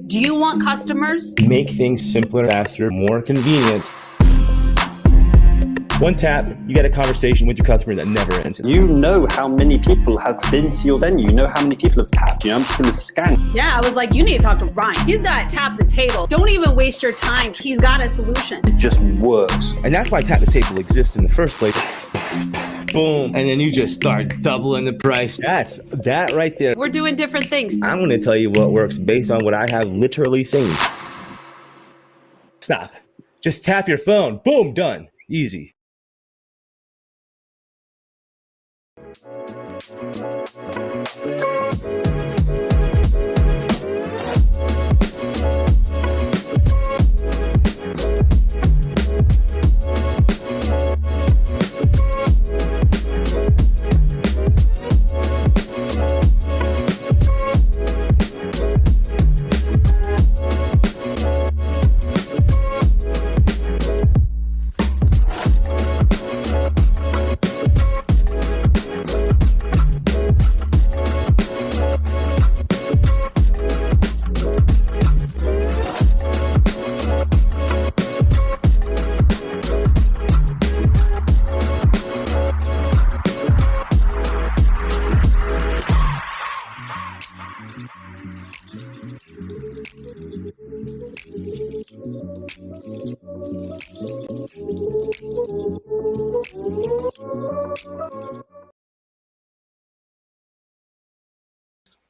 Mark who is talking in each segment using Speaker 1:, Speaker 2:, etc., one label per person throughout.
Speaker 1: Do you want customers?
Speaker 2: Make things simpler, faster, more convenient. One tap, you get a conversation with your customer that never ends.
Speaker 3: You know how many people have been to your venue. You know how many people have tapped. I'm just going to scan.
Speaker 1: Yeah, I was like, you need to talk to Ryan. He's got Tap the Table. Don't even waste your time. He's got a solution.
Speaker 3: It just works.
Speaker 2: And that's why Tap the Table exists in the first place. Boom. And then you just start doubling the price. That's that right there.
Speaker 1: We're doing different things.
Speaker 2: I'm going to tell you what works based on what I have literally seen. Stop. Just tap your phone. Boom, done. Easy.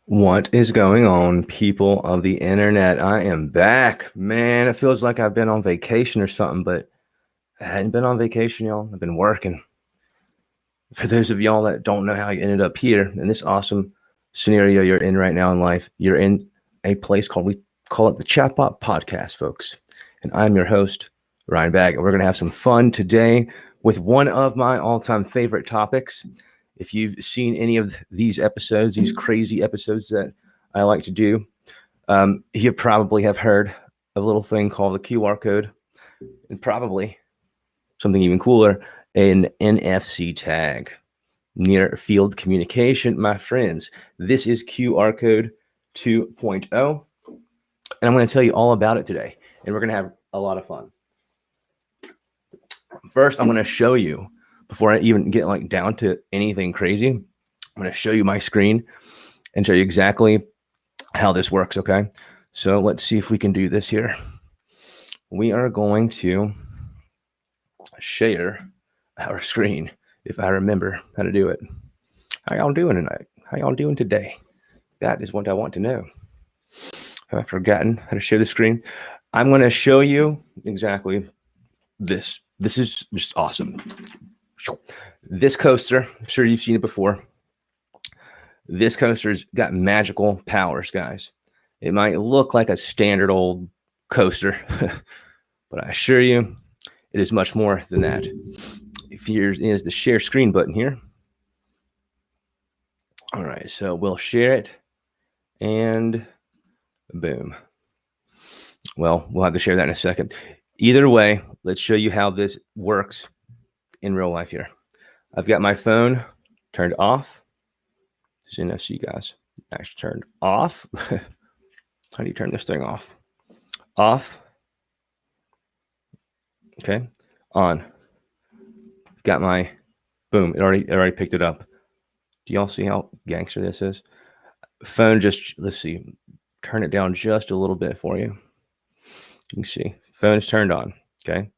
Speaker 2: What is going on, people of the internet? I am back. Man, it feels like I've been on vacation or something, but I hadn't been on vacation, y'all. I've been working. For those of y'all that don't know how you ended up here in this awesome scenario you're in right now in life, you're in a place we call it the ChatBot podcast, folks. And I'm your host, Ryan Bagg, and we're going to have some fun today with one of my all-time favorite topics. If you've seen any of these episodes, these crazy episodes that I like to do, you probably have heard of a little thing called the QR code, and probably something even cooler, an NFC tag. Near field communication, my friends. This is QR code 2.0, and I'm going to tell you all about it today, and we're going to have a lot of fun. First, I'm going to show you, before I even get down to anything crazy, I'm going to show you my screen and show you exactly how this works, okay? So let's see if we can do this here. We are going to share our screen, if I remember how to do it. How y'all doing tonight? How y'all doing today? That is what I want to know. Have I forgotten how to share the screen? I'm going to show you exactly this. This is just awesome. This coaster, I'm sure you've seen it before. This coaster's got magical powers, guys. It might look like a standard old coaster, but I assure you, it is much more than that. If here's the share screen button here. All right, so we'll share it, and boom. Well, we'll have to share that in a second. Either way, let's show you how this works in real life here. I've got my phone turned off. It's NFC, guys. Actually turned off. How do you turn this thing off? Off. Okay. On. Got my boom. It already picked it up. Do y'all see how gangster this is? Phone just, let's see, turn it down just a little bit for you. You can see phone is turned on. Okay.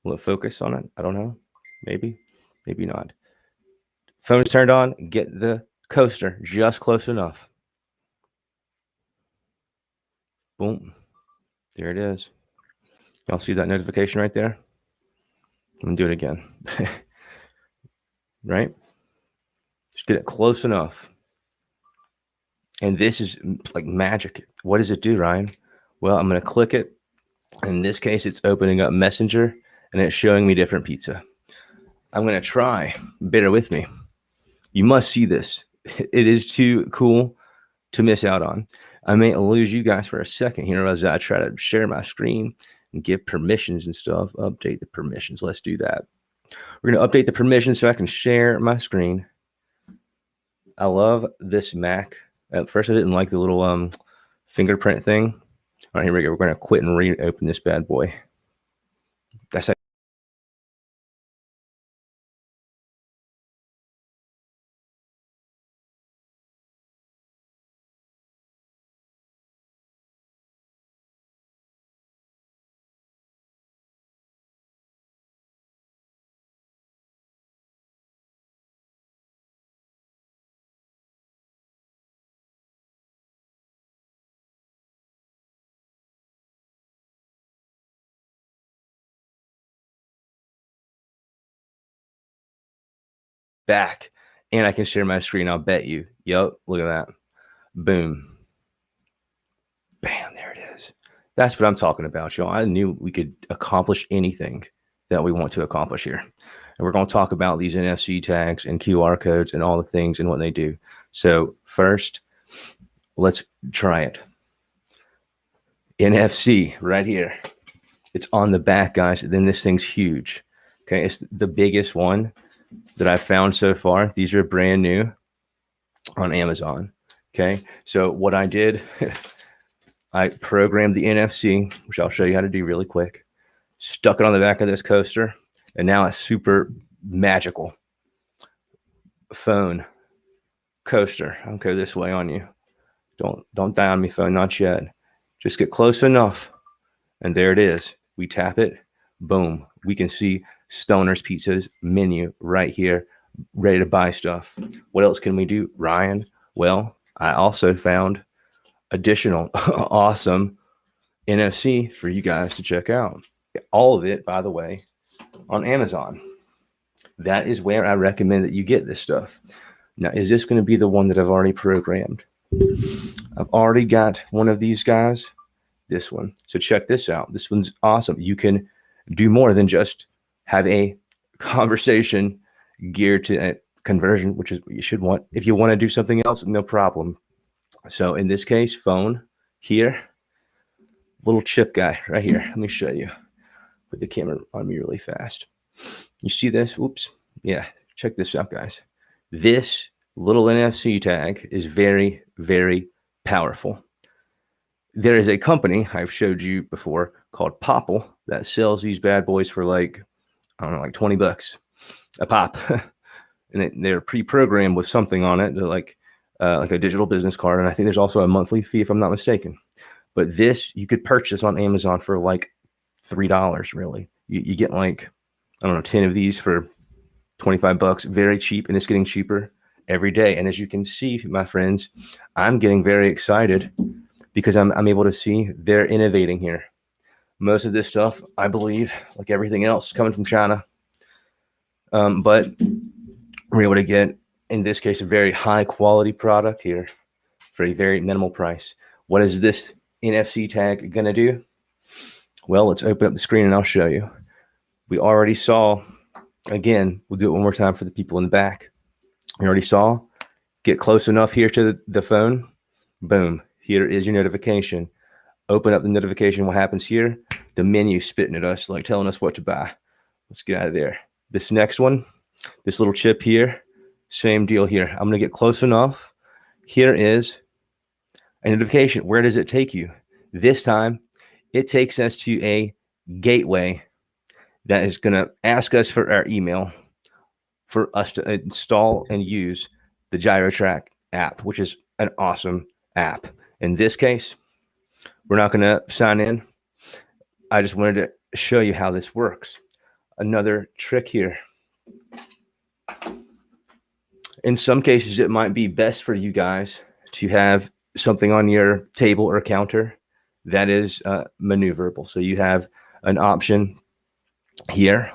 Speaker 2: Will it focus on it? I don't know. Maybe not. Phone is turned on. Get the coaster just close enough. Boom. There it is. Y'all see that notification right there? I'm gonna do it again. Right? Just get it close enough. And this is like magic. What does it do, Ryan? Well, I'm going to click it. In this case, it's opening up Messenger, and it's showing me different pizza. I'm going to try. Bear with me. You must see this. It is too cool to miss out on. I may lose you guys for a second here as I try to share my screen and give permissions and stuff. Update the permissions. Let's do that. We're going to update the permissions so I can share my screen. I love this Mac At first, I didn't like the little fingerprint thing. All right, here we go. We're going to quit and reopen this bad boy. That's how. Back, and I can share my screen. I'll bet you. Yup, look at that. Boom. Bam, there it is. That's what I'm talking about, y'all. I knew we could accomplish anything that we want to accomplish here. And we're going to talk about these NFC tags and QR codes and all the things and what they do. So first, let's try it. NFC right here. It's on the back, guys. Then this thing's huge. Okay, it's the biggest one that I've found so far. These are brand new on Amazon. Okay, so what I did, I programmed the NFC, which I'll show you how to do really quick. Stuck it on the back of this coaster, and now it's super magical. Phone, coaster. I'll go this way on you. Don't die on me, phone, not yet. Just get close enough, and there it is. We tap it, boom. We can see Stoner's Pizza's menu right here, ready to buy stuff. What else can we do, Ryan? Well, I also found additional awesome NFC for you guys to check out. All of it, by the way, on Amazon. That is where I recommend that you get this stuff. Now, is this going to be the one that I've already programmed? I've already got one of these guys, this one. So check this out. This one's awesome. You can do more than just have a conversation geared to a conversion, which is what you should want. If you want to do something else, no problem. So in this case, phone here, little chip guy right here. Let me show you. Put the camera on me really fast. You see this? Oops. Yeah. Check this out, guys. This little NFC tag is very, very powerful. There is a company I've showed you before called Popple that sells these bad boys for like, I don't know, like 20 bucks a pop. And they're pre-programmed with something on it. They're like a digital business card. And I think there's also a monthly fee if I'm not mistaken. But this you could purchase on Amazon for like $3 really. You get like, I don't know, 10 of these for 25 bucks, very cheap, and it's getting cheaper every day. And as you can see, my friends, I'm getting very excited because I'm able to see they're innovating here. Most of this stuff, I believe, like everything else, coming from China. But we're able to get, in this case, a very high quality product here for a very minimal price. What is this NFC tag going to do? Well, let's open up the screen and I'll show you. We already saw, again, we'll do it one more time for the people in the back. We already saw, get close enough here to the phone. Boom, here is your notification. Open up the notification. What happens here? The menu spitting at us, like telling us what to buy. Let's get out of there. This next one, this little chip here, same deal here. I'm going to get close enough. Here is a notification. Where does it take you? This time, it takes us to a gateway that is going to ask us for our email for us to install and use the GyroTrack app, which is an awesome app. In this case, we're not going to sign in. I just wanted to show you how this works. Another trick here. In some cases, it might be best for you guys to have something on your table or counter that is maneuverable. So you have an option here,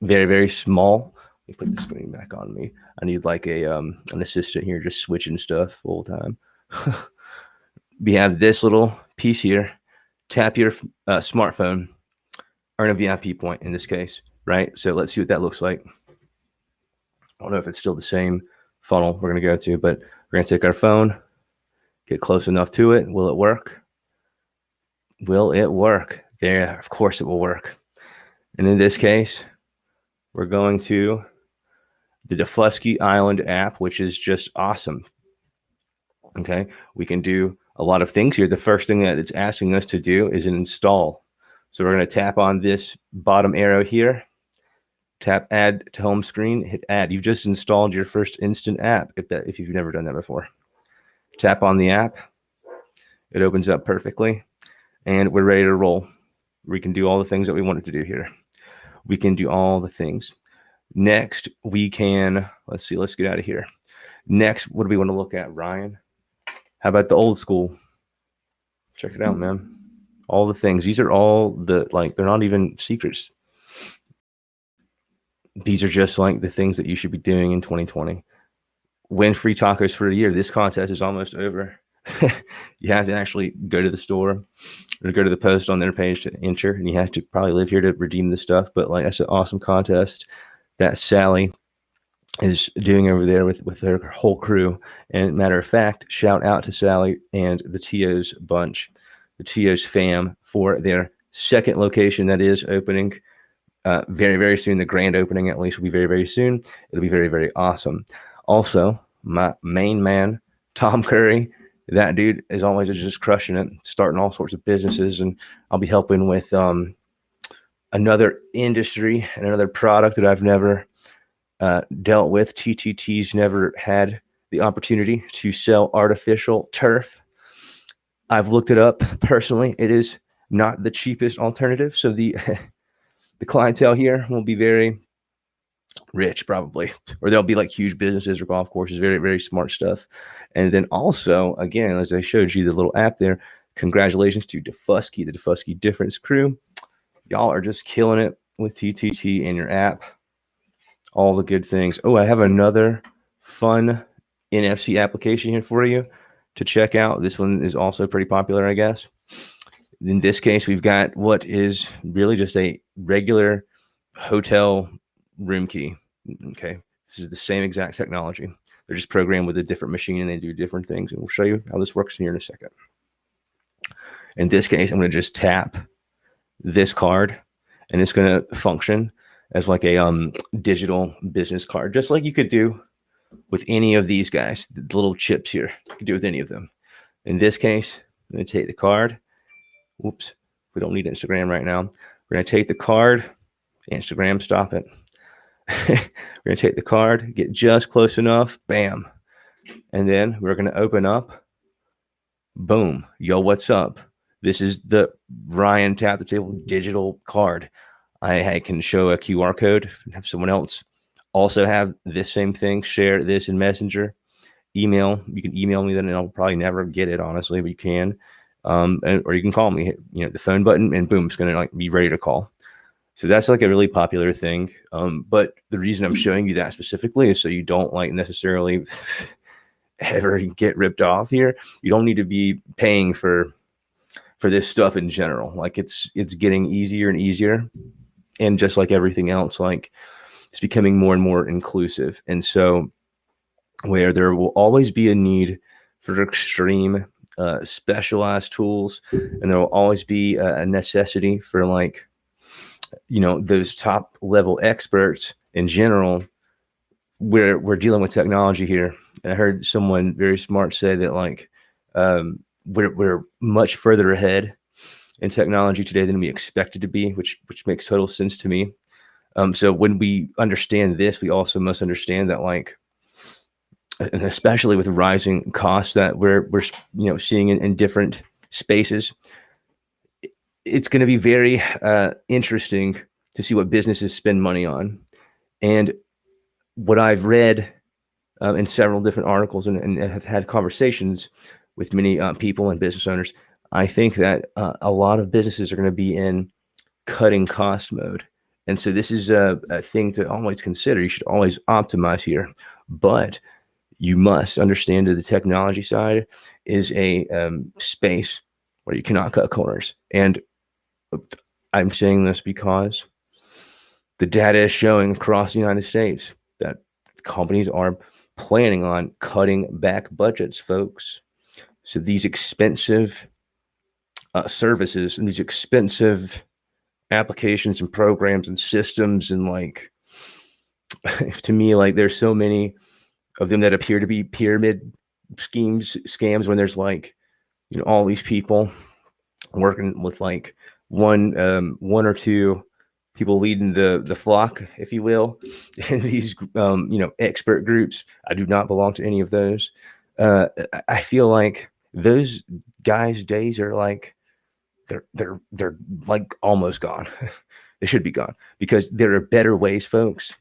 Speaker 2: very, very small. Let me put the screen back on me. I need like an assistant here just switching stuff full time. We have this little piece here. Tap your smartphone, earn a VIP point in this case, right? So let's see what that looks like. I don't know if it's still the same funnel we're going to go to, but we're going to take our phone, get close enough to it. Will it work? Will it work? There, of course it will work. And in this case, we're going to the Deflusky Island app, which is just awesome. Okay, we can do a lot of things here. The first thing that it's asking us to do is an install. So we're going to tap on this bottom arrow here, tap add to home screen, hit add. You've just installed your first instant app if you've never done that before. Tap on the app. It opens up perfectly, and we're ready to roll. We can do all the things that we wanted to do here. We can do all the things. Next, we can, let's get out of here. Next, what do we want to look at, Ryan? How about the old school? Check it out, man. All the things. These are all they're not even secrets. These are just like the things that you should be doing in 2020. Win free tacos for a year. This contest is almost over. You have to actually go to the store or go to the post on their page to enter, and you have to probably live here to redeem the stuff. But like, that's an awesome contest that Sally is doing over there with her whole crew. And matter of fact, shout out to Sally and the Tio's bunch, the Tio's fam, for their second location that is opening very, very soon. The grand opening, at least, will be very, very soon. It'll be very, very awesome. Also, my main man, Tom Curry, that dude is always just crushing it, starting all sorts of businesses. And I'll be helping with another industry and another product that I've never dealt with. TTT's never had the opportunity to sell artificial turf. I've looked it up personally. It is not the cheapest alternative. So the clientele here will be very rich, probably, or they'll be like huge businesses or golf courses. Very, very smart stuff. And then also, again, as I showed you the little app there, congratulations to Defusky, the Defusky Difference crew. Y'all are just killing it with TTT and your app. All the good things. Oh, I have another fun NFC application here for you to check out. This one is also pretty popular, I guess. In this case, we've got what is really just a regular hotel room key. Okay, this is the same exact technology. They're just programmed with a different machine, and they do different things. And we'll show you how this works here in a second. In this case, I'm going to just tap this card, and it's going to function as like a digital business card, just like you could do with any of these guys, the little chips here. You could do with any of them. In this case, I'm going to take the card. Whoops, we don't need Instagram right now. We're going to take the card. Instagram, stop it. We're going to take the card, get just close enough. Bam. And then we're going to open up. Boom. Yo, what's up? This is the Ryan Tap the Table digital card. I can show a QR code, have someone else also have this same thing, share this in Messenger, email. You can email me then, and I'll probably never get it, honestly, but you can. Or you can call me, hit, the phone button, and boom, it's going to like be ready to call. So that's like a really popular thing. But the reason I'm showing you that specifically is so you don't like necessarily ever get ripped off here. You don't need to be paying for this stuff in general. Like it's getting easier and easier. And just like everything else, like it's becoming more and more inclusive. And so where there will always be a need for extreme specialized tools, and there will always be a necessity for like, those top level experts in general, we're dealing with technology here. And I heard someone very smart say that like we're much further ahead in technology today than we expected to be, which makes total sense to me. So when we understand this, we also must understand that like, and especially with rising costs that we're seeing in different spaces, it's going to be very interesting to see what businesses spend money on. And what I've read in several different articles and have had conversations with many people and business owners, I think that a lot of businesses are going to be in cutting cost mode. And so this is a thing to always consider. You should always optimize here, but you must understand that the technology side is a space where you cannot cut corners. And I'm saying this because the data is showing across the United States that companies are planning on cutting back budgets, folks. So these expensive services and these expensive applications and programs and systems, and like, to me, like there's so many of them that appear to be pyramid scams when there's like, all these people working with like one or two people leading the flock, if you will, in these expert groups. I do not belong to any of those. I feel like those guys' days are like they're like almost gone. They should be gone, because there are better ways, folks,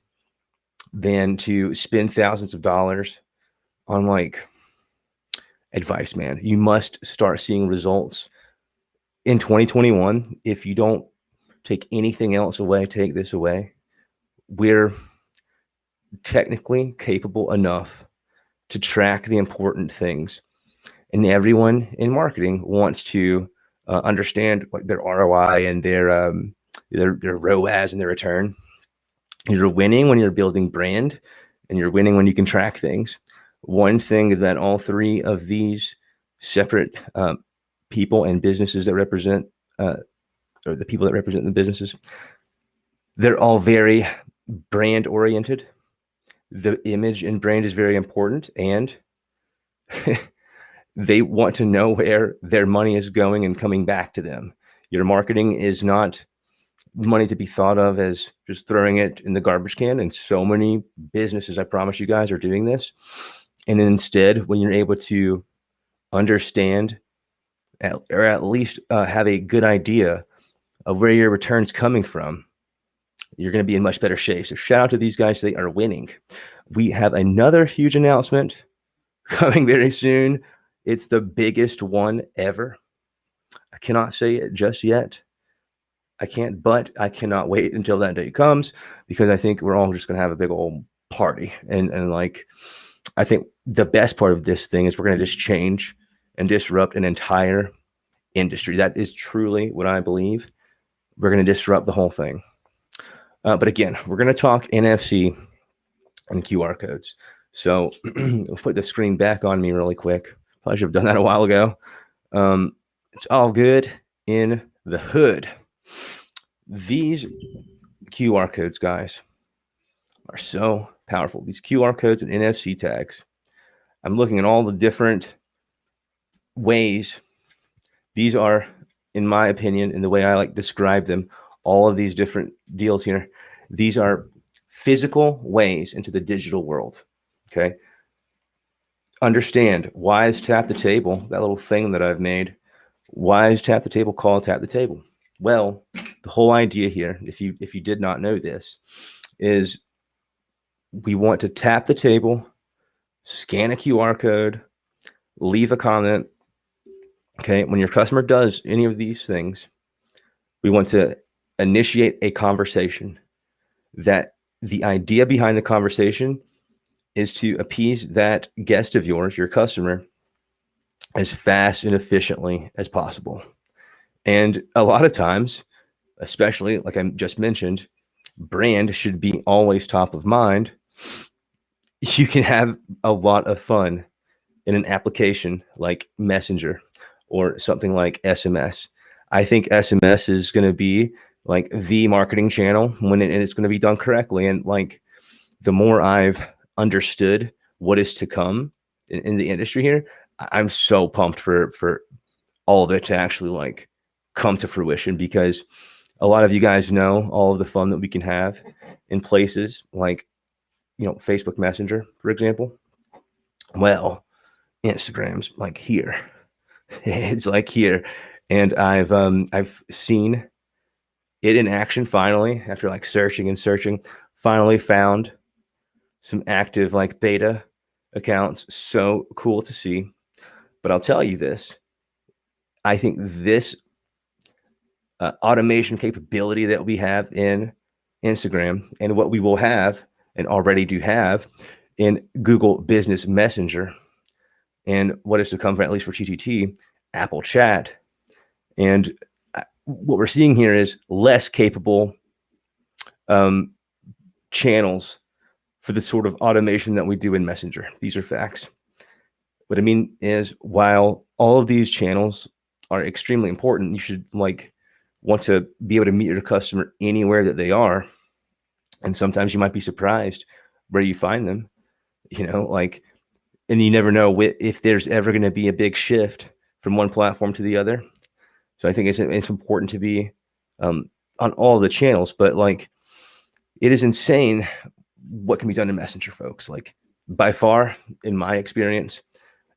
Speaker 2: than to spend thousands of dollars on like advice, man. You must start seeing results in 2021. If you don't take anything else away, take this away. We're technically capable enough to track the important things, and everyone in marketing wants to understand what their ROI and their ROAS and their return. You're winning when you're building brand, and you're winning when you can track things. One thing that all three of these separate people and businesses that represent, or the people that represent the businesses, they're all very brand oriented. The image and brand is very important, and they want to know where their money is going and coming back to them. Your marketing is not money to be thought of as just throwing it in the garbage can. And so many businesses, I promise you guys, are doing this. And instead, when you're able to understand or at least have a good idea of where your return's coming from, you're going to be in much better shape. So shout out to these guys. They are winning. We have another huge announcement coming very soon. It's the biggest one ever. I cannot say it just yet. I can't, but I cannot wait until that day comes, because I think we're all just going to have a big old party. And like, I think the best part of this thing is we're going to just change and disrupt an entire industry. That is truly what I believe. We're going to disrupt the whole thing. But again, we're going to talk NFC and QR codes. So I'll put the screen back on me really quick. Probably should have done that a while ago. It's all good in the hood. These QR codes, guys, are so powerful. These QR codes and NFC tags. I'm looking at all the different ways. These are, in my opinion, in the way I like to describe them, all of these different deals here. These are physical ways into the digital world. Okay. Understand, why is Tap the Table, that little thing that I've made, why is Tap the Table called Tap the Table? Well, the whole idea here, if you did not know this, is we want to tap the table, scan a QR code, leave a comment. Okay, when your customer does any of these things, we want to initiate a conversation. That the idea behind the conversation is to appease that guest of yours, your customer, as fast and efficiently as possible. And a lot of times, especially like I just mentioned, brand should be always top of mind. You can have a lot of fun in an application like Messenger or something like SMS. I think SMS is going to be like the marketing channel when it's going to be done correctly. And like, the more I've understood what is to come in the industry here, I'm so pumped for all of it to actually like come to fruition, because a lot of you guys know all of the fun that we can have in places like, Facebook Messenger, for example. Well, Instagram's like here. It's like here. And I've seen it in action finally, after like searching and searching, finally found some active like beta accounts. So cool to see. But I'll tell you this, I think this automation capability that we have in Instagram, and what we will have and already do have in Google Business Messenger, and what is to come, at least for TTT, Apple Chat. And what we're seeing here is less capable channels for the sort of automation that we do in Messenger. These are facts. What I mean is, while all of these channels are extremely important, you should like want to be able to meet your customer anywhere that they are. And sometimes you might be surprised where you find them. Like and you never know if there's ever going to be a big shift from one platform to the other. So I think it's important to be on all the channels, but like it is insane what can be done in Messenger, folks. Like by far, in my experience,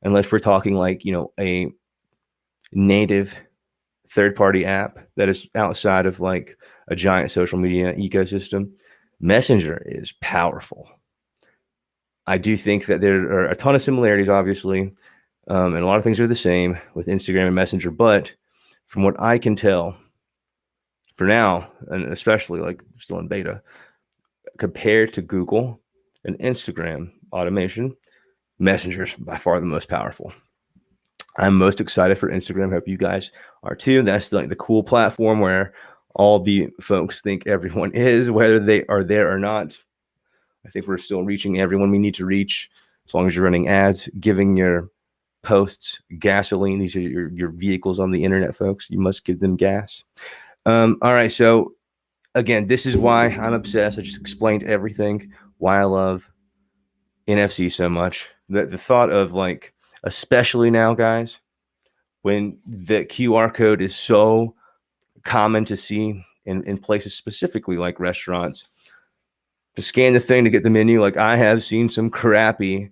Speaker 2: unless we're talking like, a native third-party app that is outside of like a giant social media ecosystem, Messenger is powerful. I do think that there are a ton of similarities, obviously, and a lot of things are the same with Instagram and Messenger. But from what I can tell, for now, and especially like still in beta, compared to Google and Instagram automation, Messenger is by far the most powerful. I'm most excited for Instagram. Hope you guys are too. That's like the cool platform where all the folks think everyone is, whether they are there or not. I think we're still reaching everyone we need to reach, as long as you're running ads, giving your posts gasoline. These are your vehicles on the internet, folks. You must give them gas. All right. So again, this is why I'm obsessed. I just explained everything, why I love NFC so much. The thought of like, especially now, guys, when the QR code is so common to see in places specifically like restaurants, to scan the thing to get the menu. Like I have seen some crappy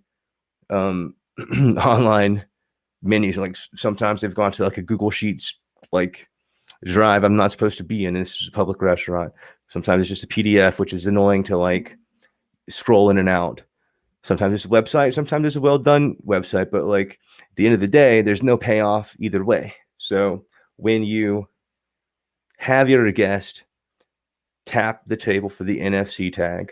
Speaker 2: online menus. Like sometimes they've gone to like a Google Sheets like drive I'm not supposed to be in. This is a public restaurant. Sometimes it's just a PDF, which is annoying to like scroll in and out. Sometimes it's a website, sometimes it's a well done website, but like at the end of the day, there's no payoff either way. So when you have your guest tap the table for the NFC tag,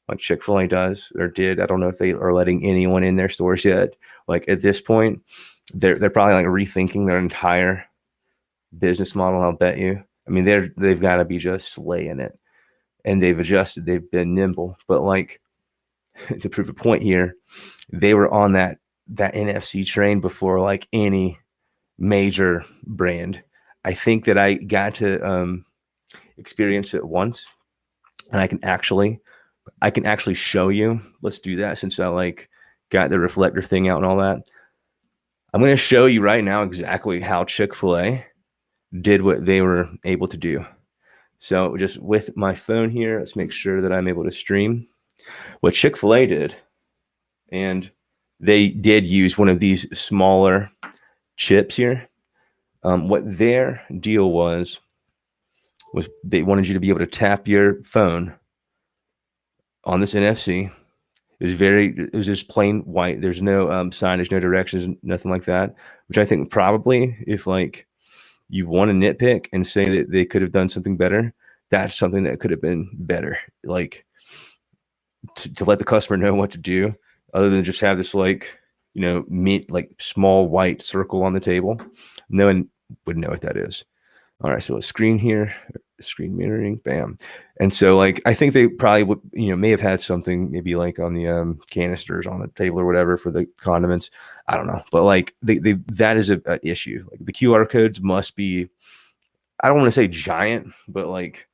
Speaker 2: like Chick-fil-A does or did, I don't know if they are letting anyone in their stores yet. Like at this point, they're probably like rethinking their entire business model. I'll bet you. I mean, they've got to be just slaying it, and they've adjusted. They've been nimble, but like, to prove a point here, they were on that NFC train before like any major brand. I think that I got to experience it once, and I can actually show you. Let's do that since I like got the reflector thing out and all that. I'm going to show you right now exactly how Chick-fil-A did what they were able to do. So just with my phone here, let's make sure that I'm able to stream what Chick-fil-A did. And they did use one of these smaller chips here. What their deal was they wanted you to be able to tap your phone on this NFC. It was just plain white. There's no signage, no directions, nothing like that, which I think probably if like you want to nitpick and say that they could have done something better, that's something that could have been better. Like, to let the customer know what to do, other than just have this like, like small white circle on the table. No one would know what that is. All right, so a screen here, screen mirroring, bam. And so like, I think they probably would, may have had something maybe like on the canisters on the table or whatever for the condiments. I don't know, but like that is an issue. Like the QR codes must be, I don't want to say giant, but like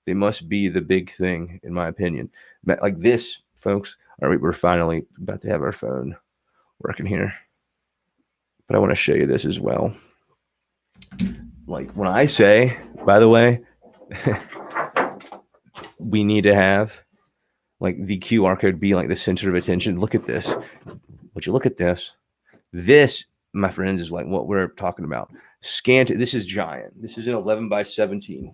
Speaker 2: they must be the big thing in my opinion. Like this, folks. All right, we're finally about to have our phone working here, but I want to show you this as well. Like when I say, by the way, we need to have like the QR code be like the center of attention. Look at this. Would you look at this? This, my friends, is like what we're talking about. This is giant. This is an 11 by 17.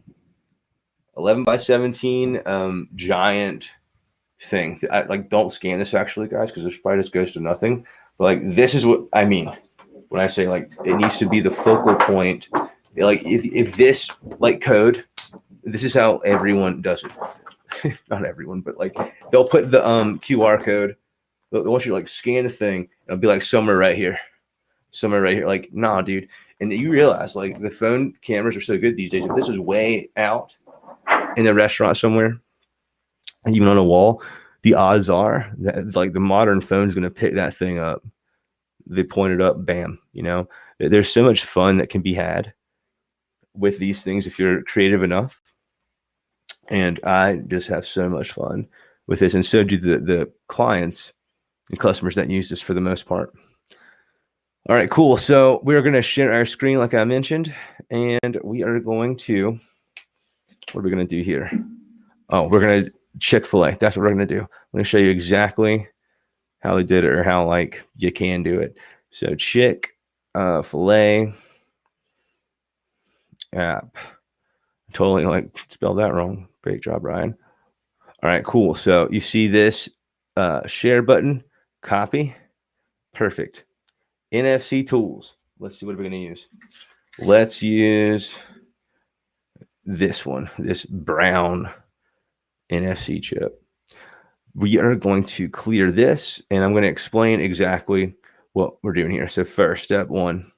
Speaker 2: 11 by 17 giant thing. Don't scan this actually, guys, because this probably just goes to nothing. But like this is what I mean when I say like it needs to be the focal point. Like if this like code, this is how everyone does it. Not everyone, but like they'll put the QR code. They want you to like scan the thing. It'll be like somewhere right here. Like, nah, dude. And you realize like the phone cameras are so good these days. If this is way out in a restaurant somewhere, even on a wall, the odds are that like the modern phone is going to pick that thing up. They point it up, bam. There's so much fun that can be had with these things if you're creative enough. And I just have so much fun with this, and so do the clients and customers that use this for the most part. All right, cool. So we're going to share our screen like I mentioned, and we are going to, what are we going to do here? Oh, we're going to Chick-fil-A. That's what we're going to do. I'm going to show you exactly how they did it, or how like you can do it. So Chick-fil-A app. Totally like spelled that wrong. Great job, Ryan. All right, cool. So you see this share button, copy. Perfect. NFC tools. Let's see what we're going to use. Let's use this one, this brown NFC chip. We are going to clear this, and I'm going to explain exactly what we're doing here. So first, step one,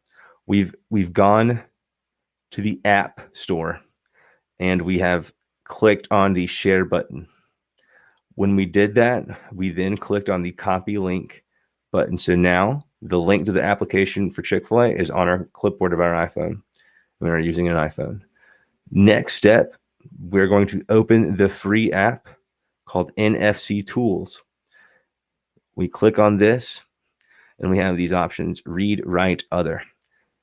Speaker 2: we've gone to the app store, and we have clicked on the share button. When we did that, we then clicked on the copy link button. So now the link to the application for Chick-fil-A is on our clipboard of our iPhone. We are using an iPhone. Next step, we're going to open the free app called NFC Tools. We click on this, and we have these options: read, write, other.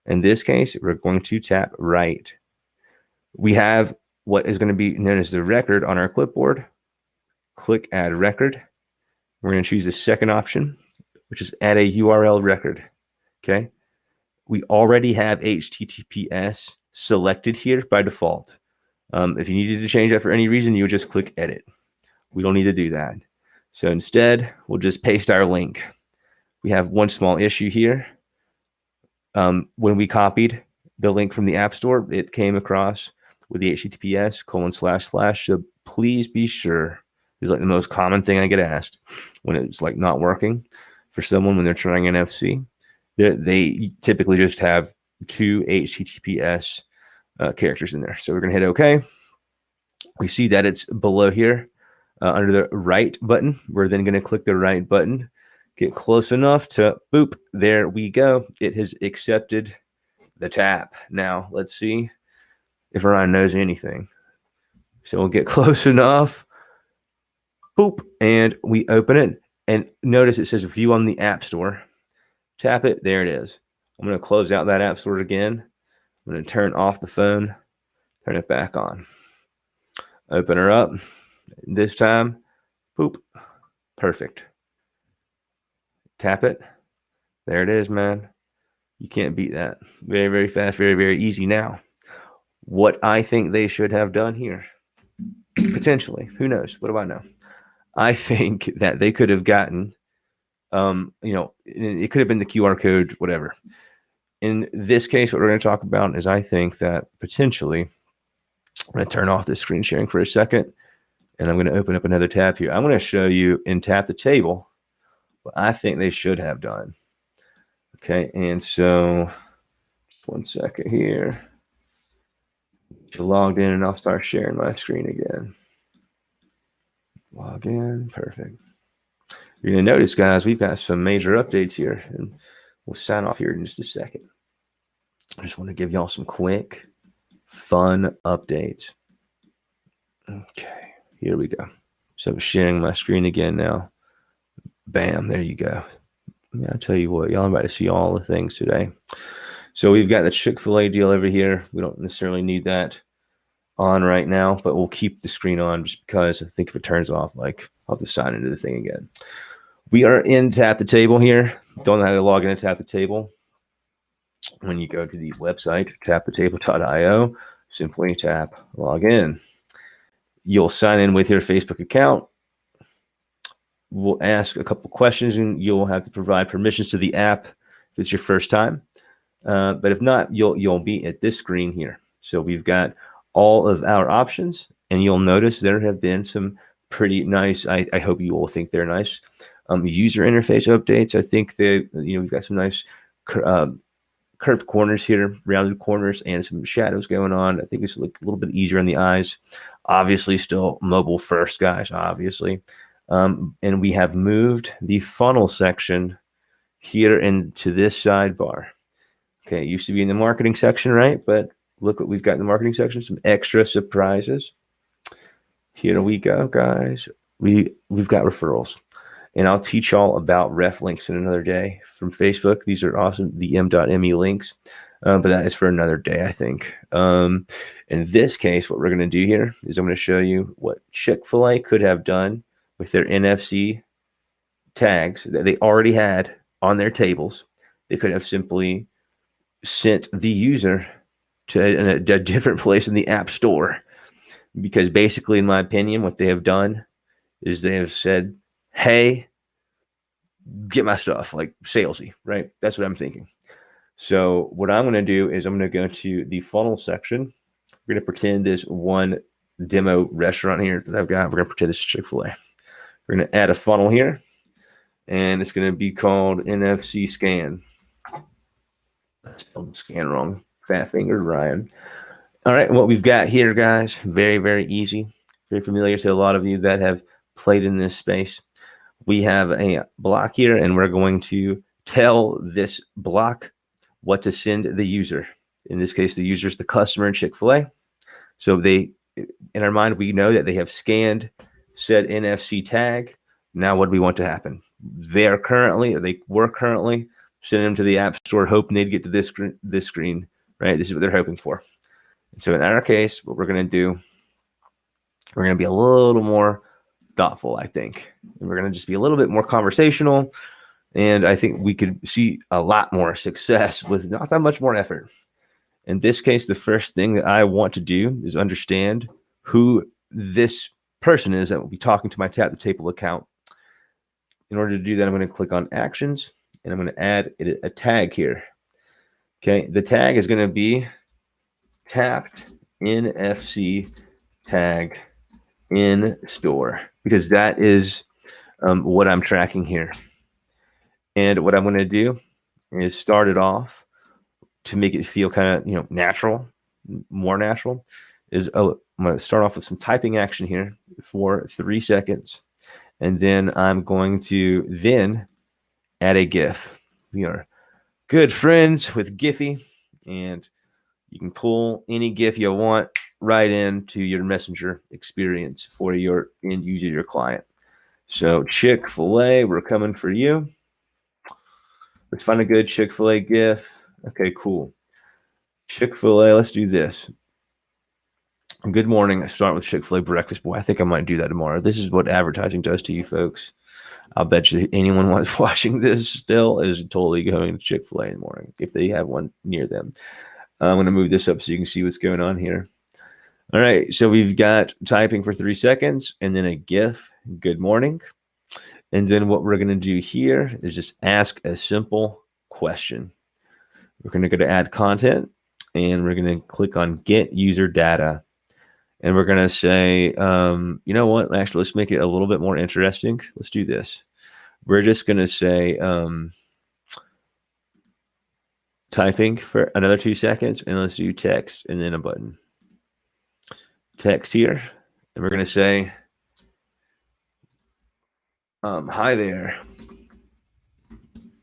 Speaker 2: In this case, we're going to tap write. We have what is going to be known as the record on our clipboard. Click add record. We're going to choose the second option, which is add a URL record. Okay. We already have HTTPS selected here by default. If you needed to change that for any reason, you would just click edit. We don't need to do that. So instead, we'll just paste our link. We have one small issue here. When we copied the link from the App Store, it came across with the HTTPS:// So please be sure. It's like the most common thing I get asked when it's like not working for someone when they're trying NFC. They typically just have 2 HTTPS characters in there. So we're going to hit OK. We see that it's below here under the right button. We're then going to click the right button, get close enough to boop. There we go. It has accepted the tap. Now let's see if Ryan knows anything. So we'll get close enough. Boop. And we open it. And notice it says view on the App Store. Tap it. There it is. I'm going to close out that App Store again. I'm going to turn off the phone, turn it back on. Open her up. This time, boop. Perfect. Tap it. There it is, man. You can't beat that. Very, very fast, very, very easy. Now, what I think they should have done here, potentially, who knows? What do I know? I think that they could have gotten, it could have been the QR code, whatever. In this case, what we're going to talk about is I think that potentially, I'm going to turn off this screen sharing for a second, and I'm going to open up another tab here. I'm going to show you in Tap the Table what I think they should have done. Okay, and so just one second here. Get you logged in, and I'll start sharing my screen again. Log in, perfect. You're going to notice, guys, we've got some major updates here, and we'll sign off here in just a second. I just want to give y'all some quick, fun updates. Okay, here we go. So I'm sharing my screen again now. Bam, there you go. Yeah, I'll tell you what, y'all, I'm about to see all the things today. So we've got the Chick-fil-A deal over here. We don't necessarily need that on right now, but we'll keep the screen on just because I think if it turns off, like I'll have to sign into the thing again. We are in Tap the Table here. Don't know how to log in to Tap the Table. When you go to the website, tapthetable.io, simply tap log in. You'll sign in with your Facebook account. We'll ask a couple questions, and you'll have to provide permissions to the app if it's your first time. But if not, you'll be at this screen here. So we've got all of our options, and you'll notice there have been some pretty nice, I hope you all think they're nice, user interface updates. I think that, we've got some nice curved corners here, rounded corners, and some shadows going on. I think it's like a little bit easier on the eyes. Obviously, still mobile first, guys, obviously. And we have moved the funnel section here into this sidebar. Okay, it used to be in the marketing section, right? But look what we've got in the marketing section, some extra surprises. Here we go, guys. We've got referrals. And I'll teach y'all about ref links in another day from Facebook. These are awesome, the m.me links. But that is for another day, I think. In this case, what we're going to do here is I'm going to show you what Chick-fil-A could have done with their NFC tags that they already had on their tables. They could have simply sent the user to a different place in the App Store. Because basically, in my opinion, what they have done is they have said, hey, get my stuff, like salesy, right? That's what I'm thinking. So what I'm going to do is I'm going to go to the funnel section. We're going to pretend this one demo restaurant here that I've got. We're going to pretend this is Chick-fil-A. We're going to add a funnel here, and it's going to be called NFC scan. I spelled scan wrong. Fat fingered Ryan. All right, what we've got here, guys, very, very easy. Very familiar to a lot of you that have played in this space. We have a block here, and we're going to tell this block what to send the user. In this case, the user is the customer in Chick-fil-A. So they, in our mind, we know that they have scanned said NFC tag. Now what do we want to happen? They were currently sending them to the App Store, hoping they'd get to this screen, right? This is what they're hoping for. So in our case, what we're going to do, we're going to be a little more thoughtful, I think. And we're going to just be a little bit more conversational. And I think we could see a lot more success with not that much more effort. In this case, the first thing that I want to do is understand who this person is that will be talking to my Tap the Table account. In order to do that, I'm going to click on Actions, and I'm going to add a tag here. Okay, the tag is going to be tapped NFC tag in store, because that is what I'm tracking here. And what I'm going to do is start it off to make it feel kind of, natural, more natural. I'm going to start off with some typing action here for 3 seconds. And then I'm going to then add a GIF. We are good friends with Giphy, and you can pull any GIF you want right into your Messenger experience for your end user, your client. So Chick-fil-A, we're coming for you. Let's find a good Chick-fil-A GIF. Okay, cool. Chick-fil-A, let's do this. Good morning. I start with Chick-fil-A breakfast. Boy, I think I might do that tomorrow. This is what advertising does to you folks. I'll bet you anyone who's watching this still is totally going to Chick-fil-A in the morning if they have one near them. I'm going to move this up so you can see what's going on here. All right, so we've got typing for 3 seconds and then a GIF, good morning. And then what we're going to do here is just ask a simple question. We're going to go to add content, and we're going to click on get user data. And we're going to say, you know what? Actually, let's make it a little bit more interesting. Let's do this. We're just going to say typing for another 2 seconds, and let's do text and then a button. Text here. And we're going to say, hi there.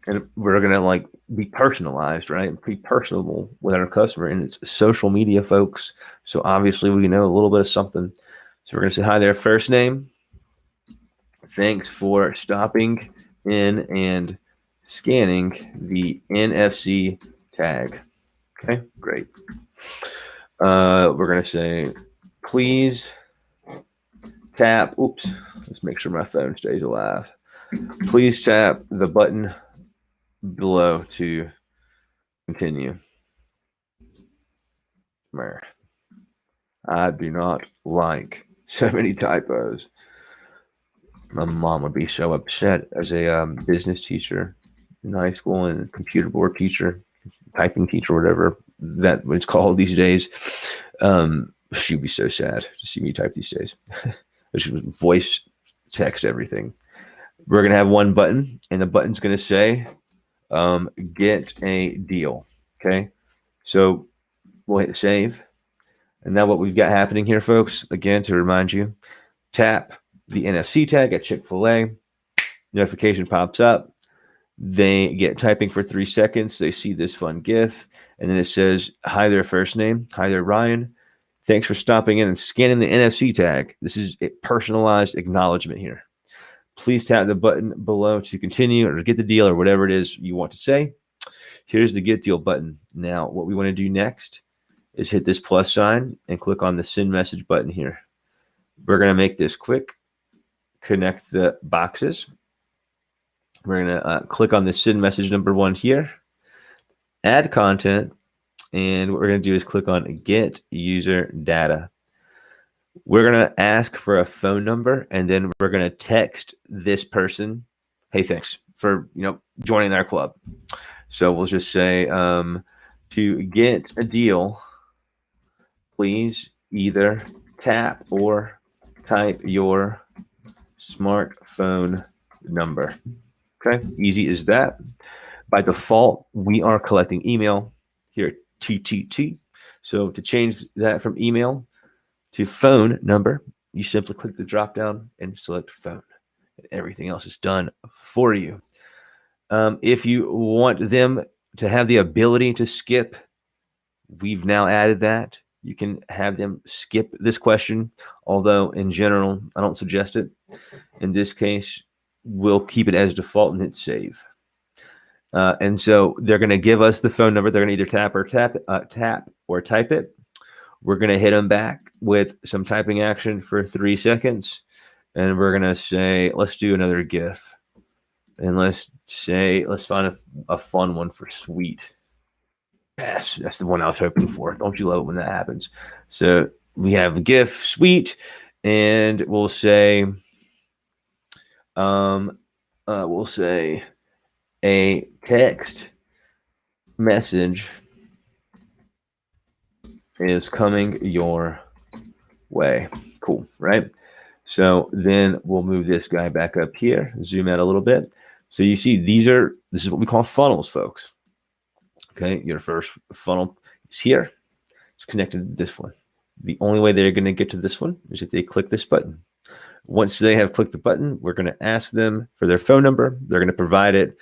Speaker 2: And we're going to be personalized, right? Be personable with our customer. And it's social media, folks. So obviously we know a little bit of something. So we're going to say, hi there, first name. Thanks for stopping in and scanning the NFC tag. Okay, great. We're going to say, please tap. Oops. Let's make sure my phone stays alive. Please tap the button below to continue. I do not like so many typos. My mom would be so upset as a business teacher in high school and computer board teacher, typing teacher, whatever that was called these days. She'd be so sad to see me type these days. She would voice text everything. We're going to have one button, and the button's going to say, get a deal. Okay. So we'll hit save. And now what we've got happening here, folks, again, to remind you, tap the NFC tag at Chick-fil-A. Notification pops up. They get typing for 3 seconds. They see this fun GIF. And then it says, hi there, first name. Hi there, Ryan. Thanks for stopping in and scanning the NFC tag. This is a personalized acknowledgement here. Please tap the button below to continue or get the deal or whatever it is you want to say. Here's the get deal button. Now, what we want to do next is hit this plus sign and click on the send message button here. We're going to make this quick. Connect the boxes. We're going to click on the send message number 1 here. Add content. And what we're going to do is click on get user data. We're going to ask for a phone number, and then we're going to text this person, hey, thanks for joining our club. So we'll just say, to get a deal, please either tap or type your smartphone number. Okay, easy as that. By default, we are collecting email here, TTT. So to change that from email to phone number, you simply click the drop down and select phone. And everything else is done for you. If you want them to have the ability to skip, we've now added that. You can have them skip this question, although in general, I don't suggest it. In this case, we'll keep it as default and hit save. And so they're going to give us the phone number. They're going to either tap or type it. We're going to hit them back with some typing action for 3 seconds. And we're going to say, let's do another GIF. And let's find a fun one for sweet. Yes, that's the one I was hoping for. Don't you love it when that happens? So we have GIF, sweet, and we'll say, a text message is coming your way. Cool, right? So then we'll move this guy back up here, zoom out a little bit. So you see, this is what we call funnels, folks. Okay, your first funnel is here. It's connected to this one. The only way they're going to get to this one is if they click this button. Once they have clicked the button, we're going to ask them for their phone number. They're going to provide it.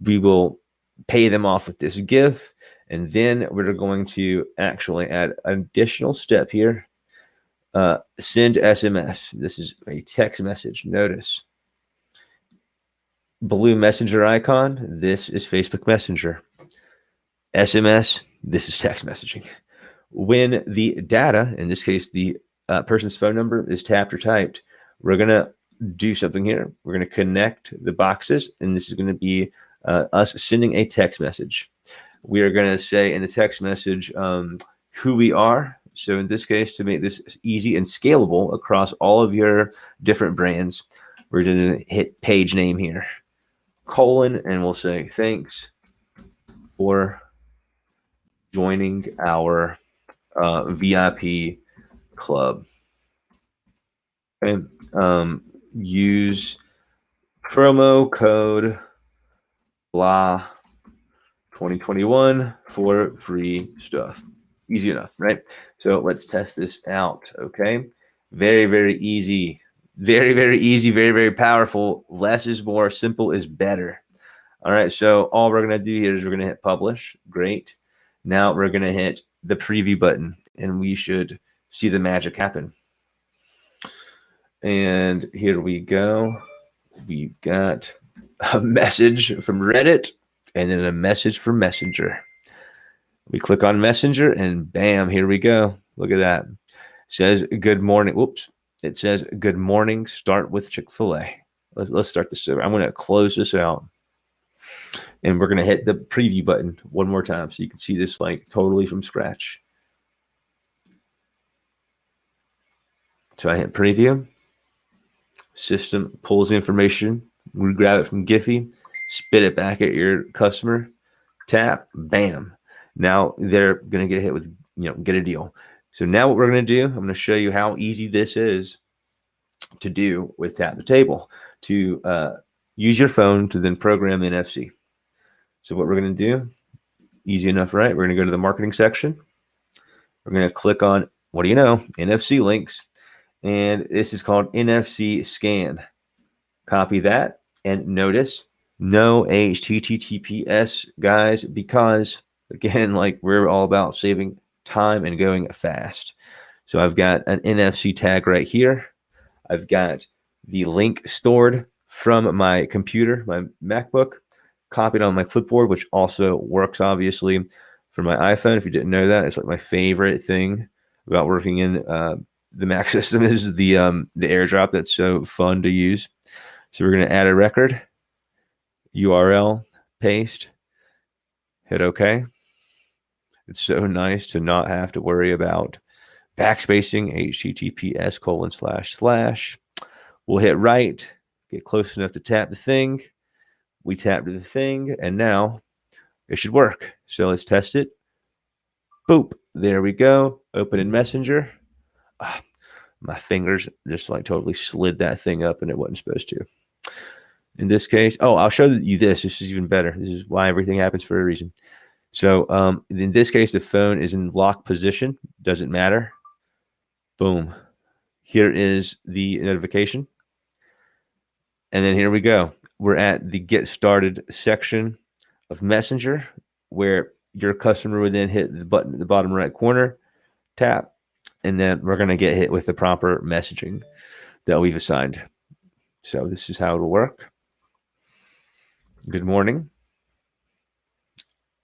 Speaker 2: We will pay them off with this GIF. And then we're going to actually add an additional step here. Send SMS. This is a text message. Notice blue messenger icon. This is Facebook Messenger. SMS. This is text messaging. When the data, in this case, the person's phone number is tapped or typed, we're going to do something here. We're going to connect the boxes, and this is going to be us sending a text message. We are going to say in the text message who we are. So in this case, to make this easy and scalable across all of your different brands, we're going to hit page name here, colon, and we'll say thanks for joining our VIP club. Okay. Use promo code blah 2021 for free stuff. Easy enough, right? So let's test this out. Okay. Very, very easy. Very, very easy. Very, very powerful. Less is more. Simple is better. All right. So all we're going to do here is we're going to hit publish. Great. Now we're going to hit the preview button, and we should see the magic happen. And here we go. We've got a message from Reddit and then a message from Messenger. We click on Messenger and bam, here we go. Look at that. It says good morning. Whoops. It says good morning. Start with Chick-fil-A. Let's start this over. I'm going to close this out. And we're going to hit the preview button one more time so you can see this like totally from scratch. So I hit preview. System pulls the information. We grab it from Giphy, spit it back at your customer, tap, bam. Now they're going to get hit with, get a deal. So now what we're going to do, I'm going to show you how easy this is to do with Tap the Table, to use your phone to then program NFC. So what we're going to do, easy enough, right? We're going to go to the marketing section. We're going to click on, what do you know, NFC links. And this is called NFC scan. Copy that and notice no HTTPS, guys, because again, like we're all about saving time and going fast. So I've got an NFC tag right here. I've got the link stored from my computer, my MacBook, copied on my clipboard, which also works obviously for my iPhone. If you didn't know that, it's like my favorite thing about working in the Mac system is the AirDrop. That's so fun to use. So we're going to add a record, URL, paste, hit OK. It's so nice to not have to worry about backspacing, https://. We'll hit right, get close enough to tap the thing. We tap to the thing, and now it should work. So let's test it. Boop. There we go. Open in Messenger. My fingers just like totally slid that thing up, and it wasn't supposed to. In this case, I'll show you this. This is even better. This is why everything happens for a reason. So in this case, the phone is in lock position. Doesn't matter. Boom. Here is the notification. And then here we go. We're at the Get Started section of Messenger, where your customer would then hit the button at the bottom right corner, tap, and then we're going to get hit with the proper messaging that we've assigned. So this is how it'll work. Good morning.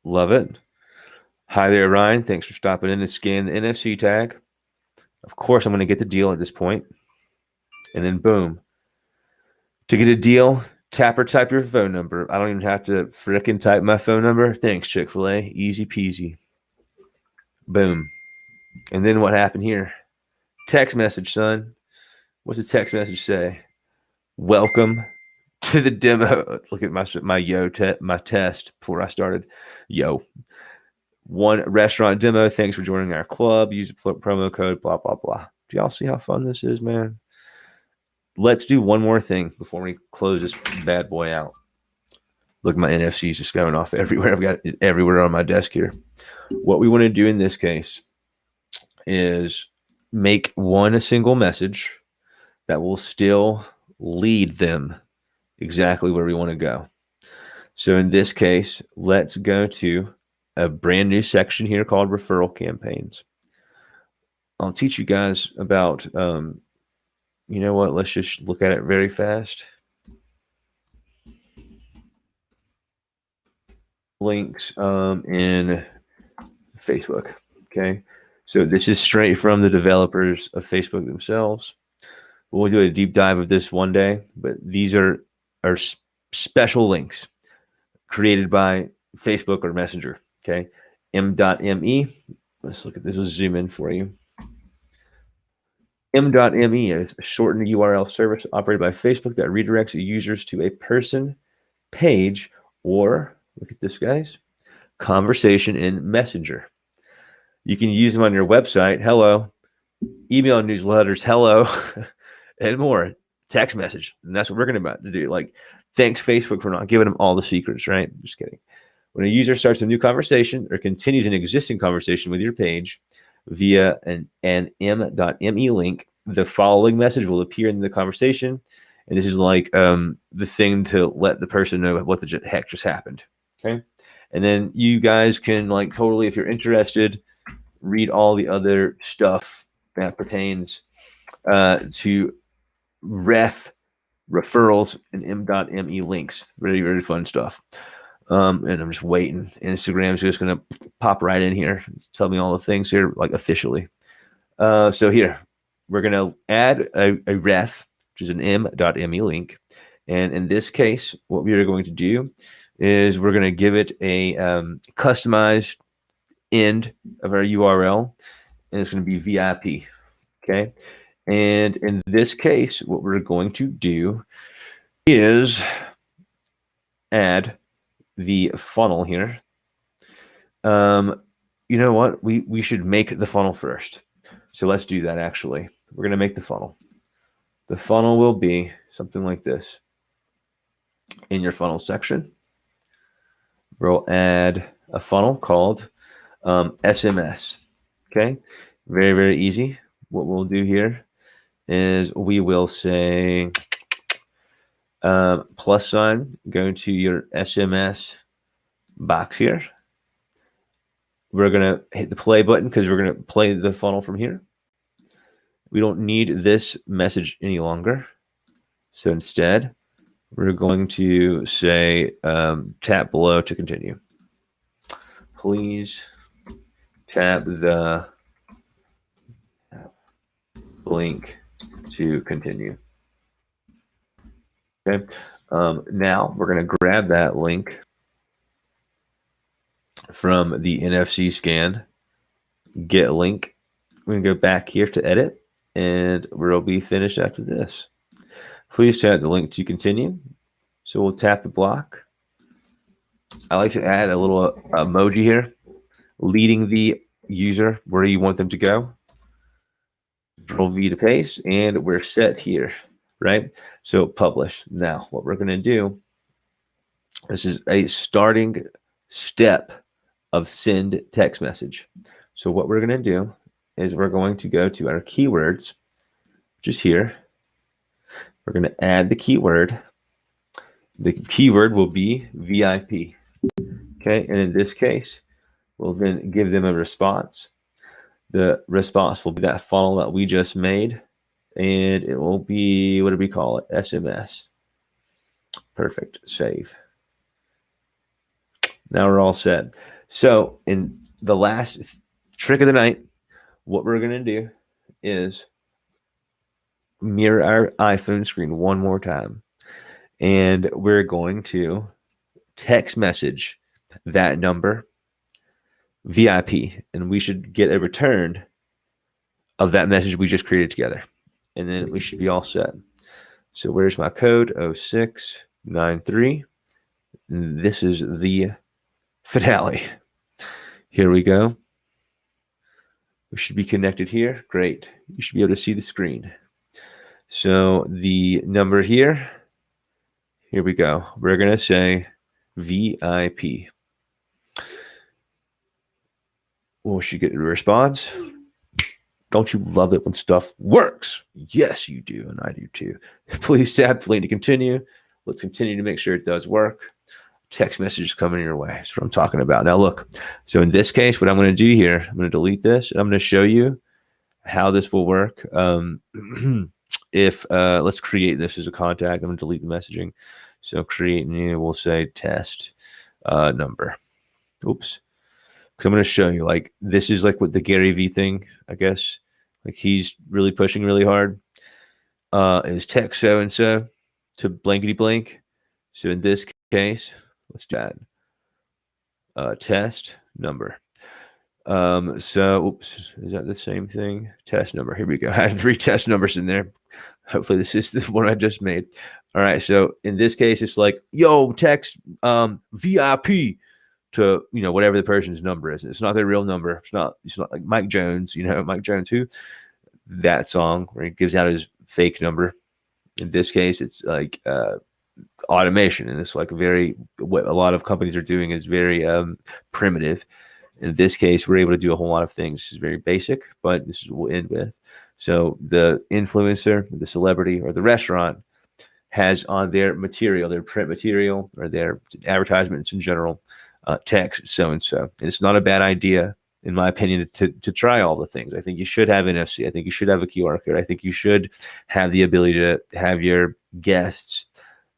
Speaker 2: Love it. Hi there, Ryan. Thanks for stopping in to scan the NFC tag. Of course, I'm going to get the deal at this point. And then boom. To get a deal, tap or type your phone number. I don't even have to frickin' type my phone number. Thanks, Chick-fil-A. Easy peasy. Boom. And then what happened here? Text message, son. What's the text message say? Welcome to the demo. Look at my my test before I started. Yo. One restaurant demo. Thanks for joining our club. Use the promo code, blah, blah, blah. Do y'all see how fun this is, man? Let's do one more thing before we close this bad boy out. Look, my NFC is just going off everywhere. I've got it everywhere on my desk here. What we want to do in this case is make one single message that will still lead them exactly where we want to go. So in this case, let's go to a brand new section here called referral campaigns. I'll teach you guys about, you know what? Let's just look at it very fast. Links in Facebook. Okay. So this is straight from the developers of Facebook themselves. We'll do a deep dive of this one day, but these are special links created by Facebook or Messenger. Okay. M.me. Let's look at this. Let's zoom in for you. M.me is a shortened URL service operated by Facebook that redirects users to a person, page, or look at this, guys, conversation in Messenger. You can use them on your website. Hello. Email newsletters. Hello. And more. Text message. And that's what we're going to do. Like, thanks, Facebook, for not giving them all the secrets, right? Just kidding. When a user starts a new conversation or continues an existing conversation with your page via an m.me link, the following message will appear in the conversation. And this is like the thing to let the person know what the heck just happened. Okay. And then you guys can, like, totally, if you're interested, read all the other stuff that pertains to referrals and m.me links. Really, really fun stuff. And I'm just waiting. Instagram's just going to pop right in here. Tell me all the things here, like, officially. So here, we're going to add a ref, which is an m.me link. And in this case, what we are going to do is we're going to give it a customized end of our URL, and it's going to be VIP. Okay. And in this case, what we're going to do is add the funnel here. You know what? We should make the funnel first. So let's do that. Actually, we're going to make the funnel. The funnel will be something like this. In your funnel section, we'll add a funnel called SMS. Okay. Very, very easy. What we'll do here is we will say plus sign, go to your SMS box here. We're going to hit the play button because we're going to play the funnel from here. We don't need this message any longer. So instead, we're going to say tap below to continue. Please tap the link to continue. Okay. Now we're going to grab that link from the NFC scan, get link. We're going to go back here to edit, and we'll be finished after this. Please tap the link to continue. So we'll tap the block. I like to add a little emoji here, leading the user where you want them to go. Control V to paste, and we're set here, right? So publish. Now, what we're going to do, this is a starting step of send text message. So what we're going to do is we're going to go to our keywords, which is here. We're going to add the keyword. The keyword will be VIP. Okay, and in this case, we'll then give them a response. The response will be that funnel that we just made, and it will be, what do we call it? SMS. Perfect. Save. Now we're all set. So in the last trick of the night, what we're going to do is mirror our iPhone screen one more time. And we're going to text message that number VIP, and we should get a return of that message we just created together. And then we should be all set. So where's my code? 0693. This is the finale. Here we go. We should be connected here. Great. You should be able to see the screen. So the number here we go. We're going to say VIP. We should get a response. Don't you love it when stuff works? Yes, you do, and I do too. Please tap the link to continue. Let's continue to make sure it does work. Text message is coming your way. That's what I'm talking about. Now look, so in this case, what I'm going to do here, I'm going to delete this, and I'm going to show you how this will work. If let's create this as a contact. I'm going to delete the messaging. So create new, we'll say test number. Oops. Because I'm going to show you, like, this is like what the Gary V thing, I guess. Like, he's really pushing really hard. Is text so-and-so to blankety blank. So in this case, let's do that. Test number. So, oops, is that the same thing? Test number. Here we go. I had 3 test numbers in there. Hopefully this is the one I just made. All right. So in this case, it's like, yo, text VIP to, you know, whatever the person's number is. It's not their real number. It's not like Mike Jones, you know, Mike Jones who, that song where he gives out his fake number. In this case, it's like automation, and it's like what a lot of companies are doing is very primitive. In this case, we're able to do a whole lot of things. This is very basic, but this is what we'll end with. So the influencer, the celebrity, or the restaurant has on their material, their print material, or their advertisements in general, text so-and-so. And it's not a bad idea, in my opinion, to try all the things. I think you should have NFC. I think you should have a QR code. I think you should have the ability to have your guests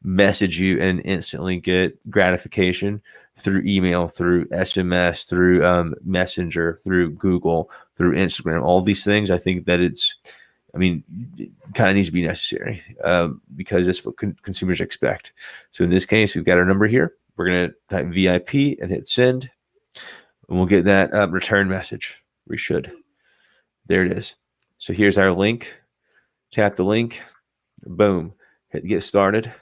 Speaker 2: message you and instantly get gratification through email, through SMS, through Messenger, through Google, through Instagram. All these things, I think that it kind of needs to be necessary because that's what consumers expect. So in this case, we've got our number here. We're going to type VIP and hit send, and we'll get that return message. We should. There it is. So here's our link. Tap the link. Boom. Hit get started.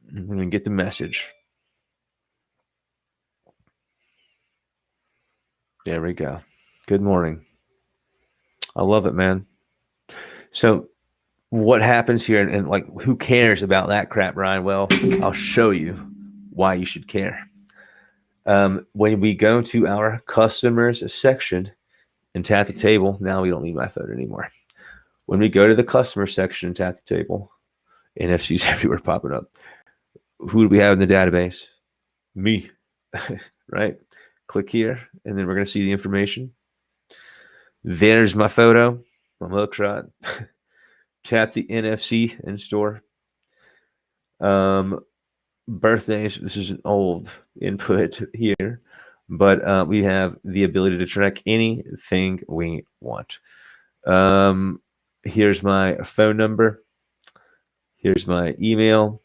Speaker 2: And then get the message. There we go. Good morning. I love it, man. So what happens here, and like, who cares about that crap, Ryan? Well, I'll show you why you should care. When we go to our customers section and tap the table, now we don't need my phone anymore. When we go to the customer section and tap the table, NFC's everywhere popping up. Who do we have in the database? Me, right? Click here, and then we're going to see the information. There's my photo, my mugshot. Tap the NFC in store. Birthdays. This is an old input here, but we have the ability to track anything we want. Here's my phone number. Here's my email.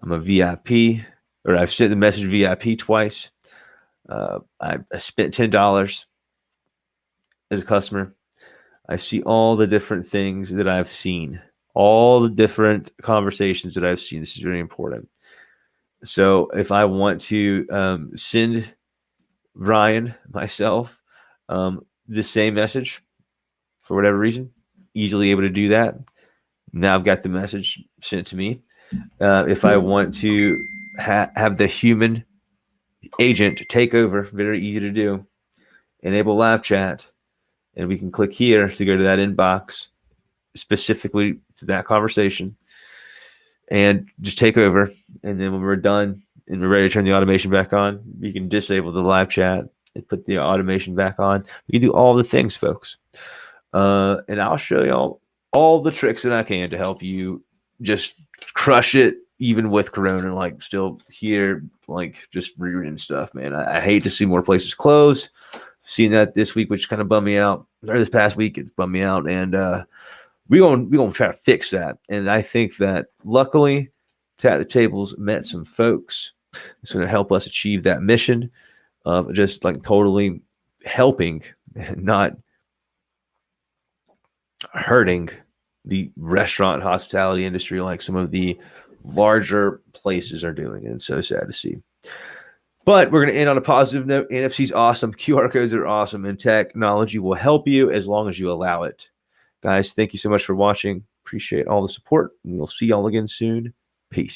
Speaker 2: I'm a VIP, or I've sent the message VIP twice. I spent $10 as a customer. I see all the different things that I've seen, all the different conversations that I've seen. This is very important. So if I want to send Ryan, myself, the same message for whatever reason, easily able to do that. Now I've got the message sent to me. If I want to have the human agent take over, very easy to do. Enable live chat, and we can click here to go to that inbox, specifically to that conversation, and just take over. And then when we're done and we're ready to turn the automation back on, we can disable the live chat and put the automation back on. We can do all the things, folks. And I'll show y'all all the tricks that I can to help you just crush it, even with Corona, like still here, like just reading stuff, man. I hate to see more places close. Seen that this week, which kind of bummed me out. Or this past week, it bummed me out. And we're gonna try to fix that. And I think that luckily, Tap the Tables met some folks. It's going to help us achieve that mission of just like totally helping and not hurting the restaurant hospitality industry like some of the larger places are doing. And it's so sad to see. But we're going to end on a positive note. NFC is awesome. QR codes are awesome. And technology will help you as long as you allow it. Guys, thank you so much for watching. Appreciate all the support. And we'll see y'all again soon.